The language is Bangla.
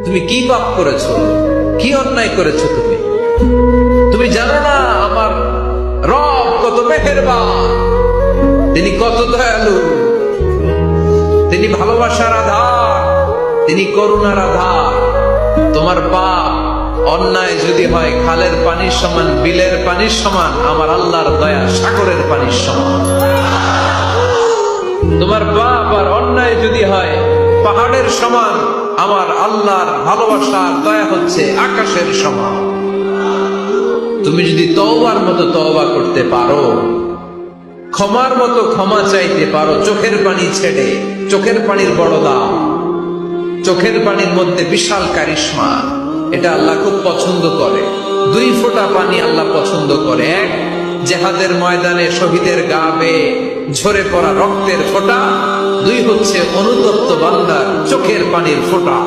তুমি কি পাপ করেছো, কি অন্যায় করেছো? তুমি জানো না আমার রব কত মেহেরবান, তিনি কত দয়ালু, তিনি ভালোবাসার আধার, তিনি করুণার আধার। তোমার পাপ অন্যায় যদি হয় খালের পানির সমান, বিলের পানির সমান, আমার আল্লাহর দয়া সাগরের পানির সমান। তোমার পাপ আর অন্যায় যদি হয় পাহাড়ের সমান, আমার আল্লাহর ভালোবাসার দয়া হচ্ছে আকাশের সমান। তুমি যদি তওবার মতো তওবা করতে পারো, ক্ষমার মতো ক্ষমা চাইতে পারো, চোখের পানি ছেড়ে, চোখের পানির বড় দাম, চোখের পানির মধ্যে বিশাল কারিশমা, এটা আল্লাহ খুব পছন্দ করে। 2 ফোঁটা পানি আল্লাহ পছন্দ করে। এক, জেহাদের ময়দানে শহীদের গা বেয়ে ঝরে পড়া রক্তের ফোঁটা। 2 হচ্ছে অনুতপ্ত বান্দার চোখের পানির ফোঁটা।